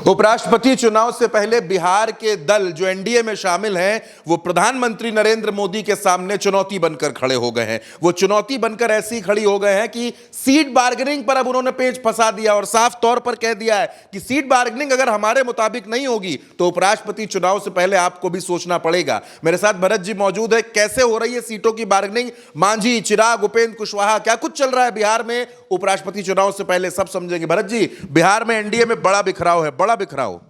उपराष्ट्रपति चुनाव से पहले बिहार के दल जो एनडीए में शामिल हैं वो प्रधानमंत्री नरेंद्र मोदी के सामने चुनौती बनकर खड़े हो गए हैं। वो चुनौती बनकर ऐसी खड़ी हो गए हैं कि सीट बार्गेनिंग पर अब उन्होंने पेच फंसा दिया और साफ तौर पर कह दिया है कि सीट बार्गेनिंग अगर हमारे मुताबिक नहीं होगी तो उपराष्ट्रपति चुनाव से पहले आपको भी सोचना पड़ेगा। मेरे साथ भरत जी मौजूद है। कैसे हो रही है सीटों की बार्गेनिंग? मांझी, चिराग, उपेंद्र कुशवाहा, क्या कुछ चल रहा है बिहार में उपराष्ट्रपति चुनाव से पहले? सब समझेंगे। भरत जी, बिहार में एनडीए में बड़ा बिखराव है, बड़ा बिखराव।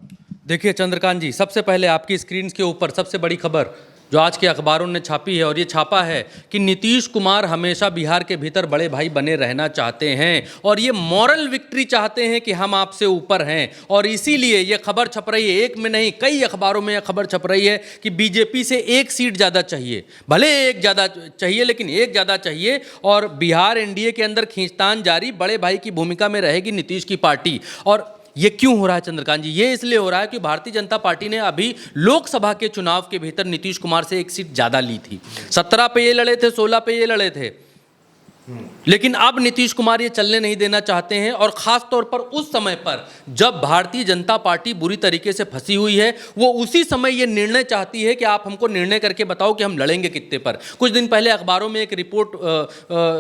देखिए चंद्रकांत जी, सबसे पहले आपकी स्क्रीन के ऊपर सबसे बड़ी खबर जो आज के अखबारों ने छापी है, और ये छापा है कि नीतीश कुमार हमेशा बिहार के भीतर बड़े भाई बने रहना चाहते हैं और ये मॉरल विक्ट्री चाहते हैं कि हम आपसे ऊपर हैं। और इसीलिए ये खबर छप रही है, एक में नहीं कई अखबारों में यह खबर छप रही है कि बीजेपी से एक सीट ज़्यादा चाहिए। भले एक ज़्यादा चाहिए लेकिन एक ज़्यादा चाहिए। और बिहार एनडीए के अंदर खींचतान जारी, बड़े भाई की भूमिका में रहेगी नीतीश की पार्टी। और ये क्यों हो रहा है चंद्रकांत जी? ये इसलिए हो रहा है कि भारतीय जनता पार्टी ने अभी लोकसभा के चुनाव के भीतर नीतीश कुमार से एक सीट ज़्यादा ली थी। 17 पे ये लड़े थे, 16 पे ये लड़े थे, लेकिन अब नीतीश कुमार ये चलने नहीं देना चाहते हैं। और ख़ास तौर पर उस समय पर जब भारतीय जनता पार्टी बुरी तरीके से फंसी हुई है, वो उसी समय ये निर्णय चाहती है कि आप हमको निर्णय करके बताओ कि हम लड़ेंगे कितने पर। कुछ दिन पहले अखबारों में एक रिपोर्ट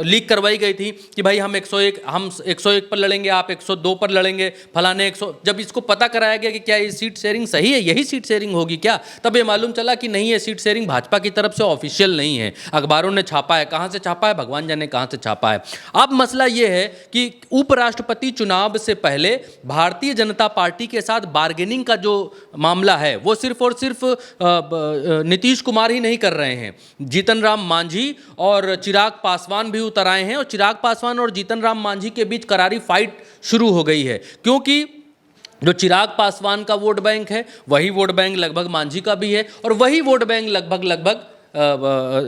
लीक करवाई गई थी कि भाई हम 101 पर लड़ेंगे, आप 102 पर लड़ेंगे, फलाने 100। जब इसको पता कराया गया कि क्या ये सीट शेयरिंग सही है, यही सीट शेयरिंग होगी क्या, तब ये मालूम चला कि नहीं, ये सीट शेयरिंग भाजपा की तरफ से ऑफिशियल नहीं है। अखबारों ने छापा है, कहाँ से छापा है भगवान जाने कहाँ से छापा है। अब मसला यह है कि उपराष्ट्रपति चुनाव से पहले भारतीय जनता पार्टी के साथ बार्गेनिंग का जो मामला है वो सिर्फ और सिर्फ नीतीश कुमार ही नहीं कर रहे हैं। जीतन राम मांझी और चिराग पासवान भी उतर आए हैं और चिराग पासवान और जीतन राम मांझी के बीच करारी फाइट शुरू हो गई है, क्योंकि जो चिराग पासवान का वोट बैंक है वही वोट बैंक लगभग मांझी का भी है और वही वोट बैंक लगभग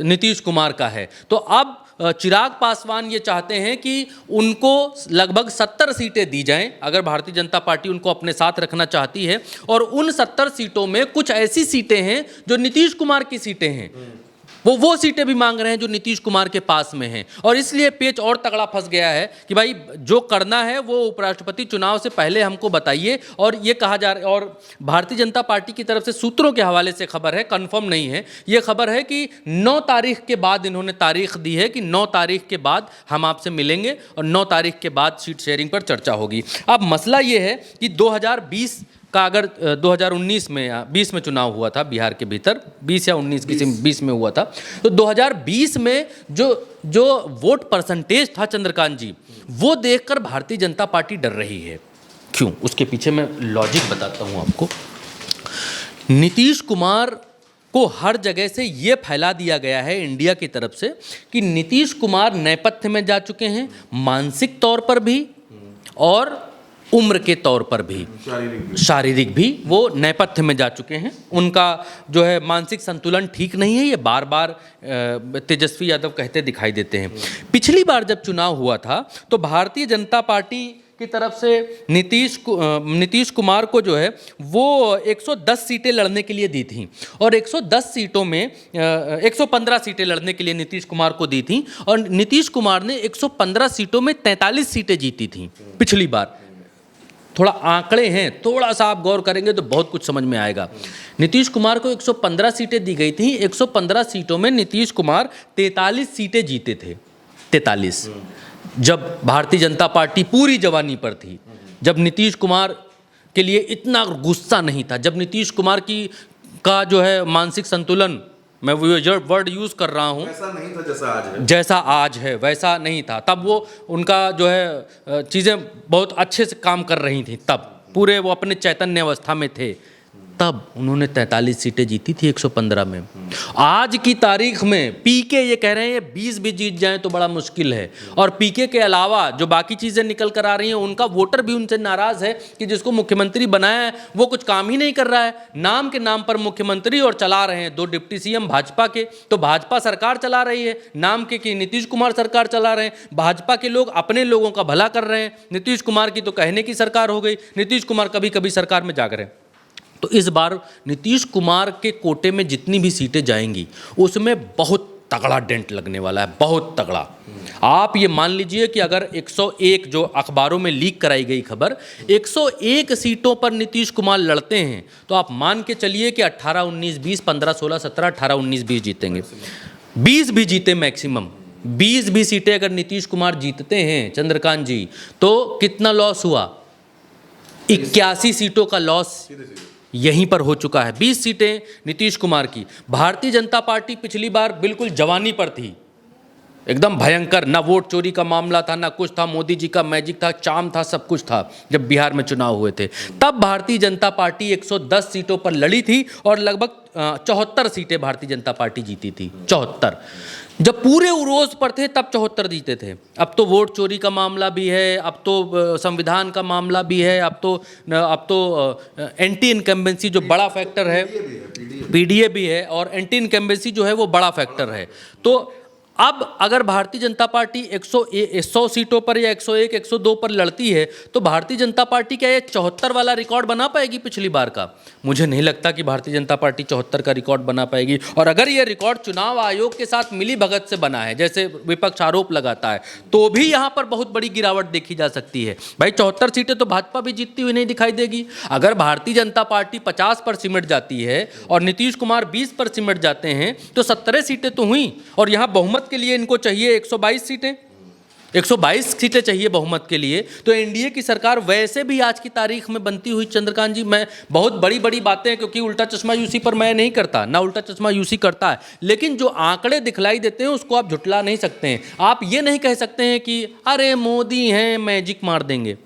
नीतीश कुमार का है। तो अब चिराग पासवान ये चाहते हैं कि उनको लगभग 70 सीटें दी जाएं अगर भारतीय जनता पार्टी उनको अपने साथ रखना चाहती है। और उन 70 सीटों में कुछ ऐसी सीटें हैं जो नीतीश कुमार की सीटें हैं, वो सीटें भी मांग रहे हैं जो नीतीश कुमार के पास में हैं। और इसलिए पेच और तगड़ा फंस गया है कि भाई जो करना है वो उपराष्ट्रपति चुनाव से पहले हमको बताइए। और ये कहा जा रहा है, और भारतीय जनता पार्टी की तरफ से सूत्रों के हवाले से खबर है, कंफर्म नहीं है, ये खबर है कि 9 तारीख के बाद इन्होंने तारीख दी है कि 9 तारीख के बाद हम आपसे मिलेंगे और 9 तारीख के बाद सीट शेयरिंग पर चर्चा होगी। अब मसला ये है कि 2020 का अगर 2019 में 20 में चुनाव हुआ था बिहार के भीतर, 20 या 19 किसी 20 में हुआ था, तो 2020 में जो वोट परसेंटेज था चंद्रकांत जी, वो देखकर भारतीय जनता पार्टी डर रही है। क्यों? उसके पीछे मैं लॉजिक बताता हूं आपको। नीतीश कुमार को हर जगह से ये फैला दिया गया है इंडिया की तरफ से कि नीतीश कुमार नेपथ्य में जा चुके हैं, मानसिक तौर पर भी और उम्र के तौर पर भी, शारीरिक भी वो नेपथ्य में जा चुके हैं। उनका जो है मानसिक संतुलन ठीक नहीं है, ये बार बार तेजस्वी यादव कहते दिखाई देते हैं। पिछली बार जब चुनाव हुआ था तो भारतीय जनता पार्टी की तरफ से नीतीश कुमार को जो है वो 110 सीटें लड़ने के लिए दी थी और 110 सीटों में 115 सीटें लड़ने के लिए नीतीश कुमार को दी थी और नीतीश कुमार ने 115 सीटों में 43 सीटें जीती थी पिछली बार। थोड़ा आंकड़े हैं, थोड़ा सा आप गौर करेंगे तो बहुत कुछ समझ में आएगा। नीतीश कुमार को 115 सीटें दी गई थी, 115 सीटों में नीतीश कुमार 43 सीटें जीते थे। 43 जब भारतीय जनता पार्टी पूरी जवानी पर थी, जब नीतीश कुमार के लिए इतना गुस्सा नहीं था, जब नीतीश कुमार का जो है मानसिक संतुलन, मैं वो वर्ड यूज़ कर रहा हूँ, ऐसा नहीं था जैसा आज है वैसा नहीं था। तब वो उनका जो है चीज़ें बहुत अच्छे से काम कर रही थी, तब पूरे वो अपने चैतन्य अवस्था में थे, तब उन्होंने 43 सीटें जीती थी 115 में। आज की तारीख में पीके ये कह रहे हैं 20 भी जीत जाएं तो बड़ा मुश्किल है। और पीके के अलावा जो बाकी चीज़ें निकल कर आ रही हैं, उनका वोटर भी उनसे नाराज़ है कि जिसको मुख्यमंत्री बनाया है वो कुछ काम ही नहीं कर रहा है। नाम के नाम पर मुख्यमंत्री और चला रहे हैं 2 डिप्टी सीएम भाजपा के, तो भाजपा सरकार चला रही है, नाम के कि नीतीश कुमार सरकार चला रहे हैं। भाजपा के लोग अपने लोगों का भला कर रहे हैं, नीतीश कुमार की तो कहने की सरकार हो गई, नीतीश कुमार कभी कभी सरकार में जाग रहे हैं। तो इस बार नीतीश कुमार के कोटे में जितनी भी सीटें जाएंगी उसमें बहुत तगड़ा डेंट लगने वाला है, बहुत तगड़ा। आप ये मान लीजिए कि अगर 101 जो अखबारों में लीक कराई गई खबर, 101 सीटों पर नीतीश कुमार लड़ते हैं, तो आप मान के चलिए कि 18, 19, 20, 15, 16, 17, 18, 19, 20 जीतेंगे। 20 भी जीते मैक्सिमम, 20 भी सीटें अगर नीतीश कुमार जीतते हैं चंद्रकांत जी, तो कितना लॉस हुआ? 81 सीटों का लॉस यहीं पर हो चुका है। 20 सीटें नीतीश कुमार की। भारतीय जनता पार्टी पिछली बार बिल्कुल जवानी पर थी, एकदम भयंकर, ना वोट चोरी का मामला था, ना कुछ था, मोदी जी का मैजिक था, चाम था, सब कुछ था। जब बिहार में चुनाव हुए थे तब भारतीय जनता पार्टी 110 सीटों पर लड़ी थी और लगभग 74 सीटें भारतीय जनता पार्टी जीती थी। 74 जब पूरे उरोस पर थे तब 74 जीते थे। अब तो वोट चोरी का मामला भी है, अब तो संविधान का मामला भी है, अब तो एंटी इनकम्बेंसी जो बड़ा फैक्टर है, पीडीए भी है, और एंटी इनकम्बेंसी जो है वो बड़ा फैक्टर है। तो अब अगर भारतीय जनता पार्टी 100 सीटों पर या 101, 102 पर लड़ती है, तो भारतीय जनता पार्टी क्या ये 74 वाला रिकॉर्ड बना पाएगी पिछली बार का? मुझे नहीं लगता कि भारतीय जनता पार्टी 74 का रिकॉर्ड बना पाएगी। और अगर ये रिकॉर्ड चुनाव आयोग के साथ मिली भगत से बना है, जैसे विपक्ष आरोप लगाता है, तो भी यहाँ पर बहुत बड़ी गिरावट देखी जा सकती है। भाई 74 सीटें तो भाजपा भी जीतती हुई नहीं दिखाई देगी। अगर भारतीय जनता पार्टी 50 पर सिमट जाती है और नीतीश कुमार 20 पर सिमट जाते हैं, तो 17 सीटें तो हुई। और यहाँ बहुमत के लिए इनको चाहिए 122 सीटें, 122 सीटें चाहिए बहुमत के लिए। तो एनडीए की सरकार वैसे भी आज की तारीख में बनती हुई, चंद्रकांत जी, मैं बहुत बड़ी बड़ी बातें, क्योंकि उल्टा चश्मा यूसी पर मैं नहीं करता, ना उल्टा चश्मा यूसी करता है, लेकिन जो आंकड़े दिखलाई देते हैं उसको आप झुटला नहीं सकते हैं। आप ये नहीं कह सकते हैं कि अरे मोदी हैं मैजिक मार देंगे।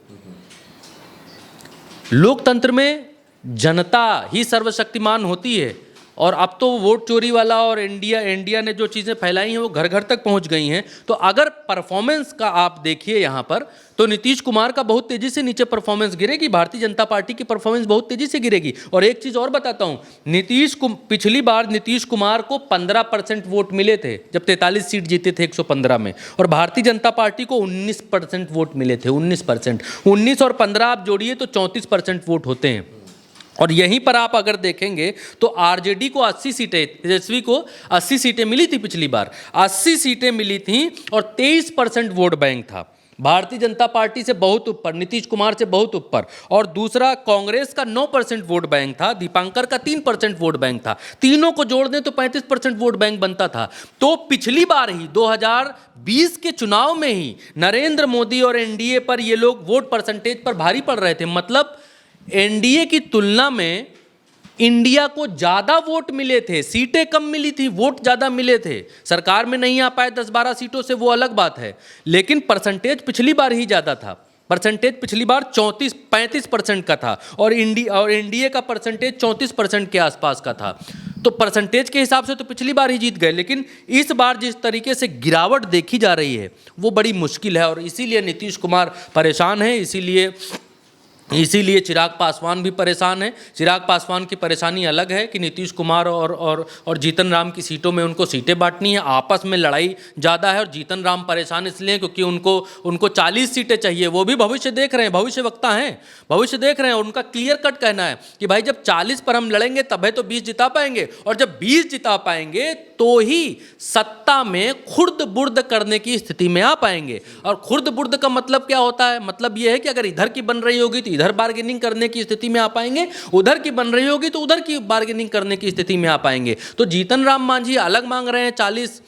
लोकतंत्र में जनता ही सर्वशक्तिमान होती है। और अब तो वोट चोरी वाला और इंडिया ने जो चीज़ें फैलाई हैं वो घर घर तक पहुंच गई हैं। तो अगर परफॉर्मेंस का आप देखिए यहाँ पर, तो नीतीश कुमार का बहुत तेज़ी से नीचे परफॉर्मेंस गिरेगी, भारतीय जनता पार्टी की परफॉर्मेंस बहुत तेज़ी से गिरेगी। और एक चीज़ और बताता हूँ, पिछली बार नीतीश कुमार को 15% वोट मिले थे जब 43 सीट जीते थे 115 में, और भारतीय जनता पार्टी को 19% वोट मिले थे। 19%, 19 और 15 आप जोड़िए तो 34% वोट होते हैं। और यहीं पर आप अगर देखेंगे तो आरजेडी को 80 सीटें, तेजस्वी को 80 सीटें मिली थी पिछली बार, 80 सीटें मिली थी और 23% वोट बैंक था। भारतीय जनता पार्टी से बहुत ऊपर, नीतीश कुमार से बहुत ऊपर। और दूसरा कांग्रेस का 9% वोट बैंक था, दीपांकर का 3% वोट बैंक था। तीनों को जोड़ दें तो 35% वोट बैंक बनता था। तो पिछली बार ही 2020 के चुनाव में ही नरेंद्र मोदी और एनडीए पर ये लोग वोट परसेंटेज पर भारी पड़ रहे थे। मतलब एनडीए की तुलना में इंडिया को ज्यादा वोट मिले थे, सीटें कम मिली थी, वोट ज्यादा मिले थे। सरकार में नहीं आ पाए 10-12 सीटों से, वो अलग बात है, लेकिन परसेंटेज पिछली बार ही ज्यादा था। परसेंटेज पिछली बार 35% का था और एनडीए का परसेंटेज 34% के आसपास का था। तो परसेंटेज के हिसाब से तो पिछली बार ही जीत गए, लेकिन इस बार जिस तरीके से गिरावट देखी जा रही है वो बड़ी मुश्किल है। और इसीलिए नीतीश कुमार परेशान है, इसीलिए चिराग पासवान भी परेशान है। चिराग पासवान की परेशानी अलग है कि नीतीश कुमार और जीतन राम की सीटों में उनको सीटें बांटनी है, आपस में लड़ाई ज़्यादा है। और जीतन राम परेशान इसलिए क्योंकि उनको 40 सीटें चाहिए। वो भी भविष्य देख रहे हैं, भविष्य वक्ता हैं, भविष्य देख रहे हैं। उनका क्लियर कट कहना है कि भाई जब 40 पर हम लड़ेंगे तभी तो 20 जिता पाएंगे, और जब 20 जिता पाएंगे तो ही सत्ता में खुर्द बुर्द करने की स्थिति में आ पाएंगे। और खुर्द बुर्द का मतलब क्या होता है? मतलब यह है कि अगर इधर की बन रही होगी तो इधर बार्गेनिंग करने की स्थिति में आ पाएंगे, उधर की बन रही होगी तो उधर की बार्गेनिंग करने की स्थिति में आ पाएंगे। तो जीतन राम मांझी अलग मांग रहे हैं 40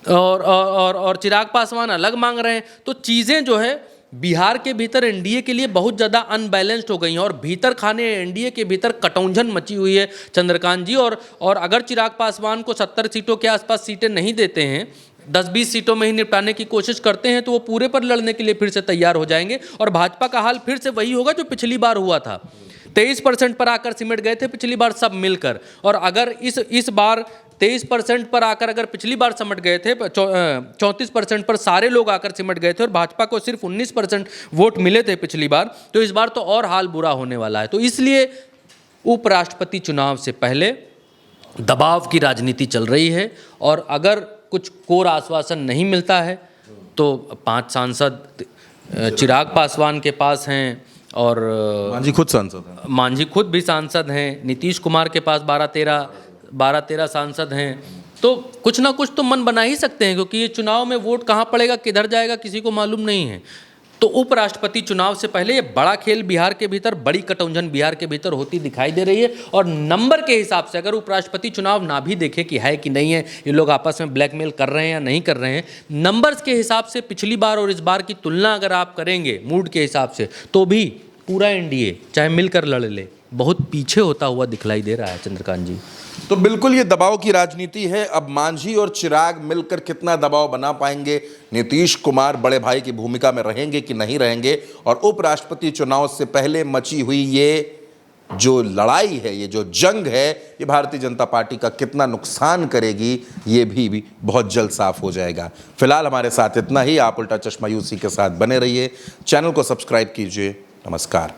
और चिराग पासवान अलग मांग रहे हैं। तो चीज़ें जो है बिहार के भीतर एनडीए के लिए बहुत ज़्यादा अनबैलेंस्ड हो गई हैं और भीतर खाने एनडीए के भीतर कटौंझन मची हुई है चंद्रकांत जी। और अगर चिराग पासवान को 70 सीटों के आसपास सीटें नहीं देते हैं, 10-20 सीटों में ही निपटाने की कोशिश करते हैं, तो वो पूरे पर लड़ने के लिए फिर से तैयार हो जाएंगे। और भाजपा का हाल फिर से वही होगा जो पिछली बार हुआ था। 23% पर आकर सिमट गए थे पिछली बार सब मिलकर, और अगर इस बार 23% पर आकर अगर पिछली बार सिमट गए थे, 34% पर सारे लोग आकर सिमट गए थे और भाजपा को सिर्फ 19% वोट मिले थे पिछली बार, तो इस बार तो और हाल बुरा होने वाला है। तो इसलिए उपराष्ट्रपति चुनाव से पहले दबाव की राजनीति चल रही है, और अगर कुछ कोर आश्वासन नहीं मिलता है तो 5 सांसद चिराग पासवान के पास हैं, और मांझी खुद भी सांसद हैं। नीतीश कुमार के पास 12-13 सांसद हैं। तो कुछ ना कुछ तो मन बना ही सकते हैं, क्योंकि ये चुनाव में वोट कहाँ पड़ेगा, किधर जाएगा, किसी को मालूम नहीं है। तो उपराष्ट्रपति चुनाव से पहले ये बड़ा खेल बिहार के भीतर, बड़ी कटौंझन बिहार के भीतर होती दिखाई दे रही है। और नंबर के हिसाब से अगर उपराष्ट्रपति चुनाव ना भी देखे कि है कि नहीं है, ये लोग आपस में ब्लैकमेल कर रहे हैं या नहीं कर रहे हैं, नंबर्स के हिसाब से पिछली बार और इस बार की तुलना अगर आप करेंगे मूड के हिसाब से, तो भी पूरा एनडीए चाहे मिलकर लड़ ले, बहुत पीछे होता हुआ दिखलाई दे रहा है चंद्रकांत जी। तो बिल्कुल ये दबाव की राजनीति है। अब मांझी और चिराग मिलकर कितना दबाव बना पाएंगे, नीतीश कुमार बड़े भाई की भूमिका में रहेंगे कि नहीं रहेंगे, और उपराष्ट्रपति चुनाव से पहले मची हुई ये जो लड़ाई है, ये जो जंग है, ये भारतीय जनता पार्टी का कितना नुकसान करेगी, ये भी बहुत जल्द साफ हो जाएगा। फिलहाल हमारे साथ इतना ही। आप उल्टा चश्मा यूसी के साथ बने रहिए, चैनल को सब्सक्राइब कीजिए। नमस्कार।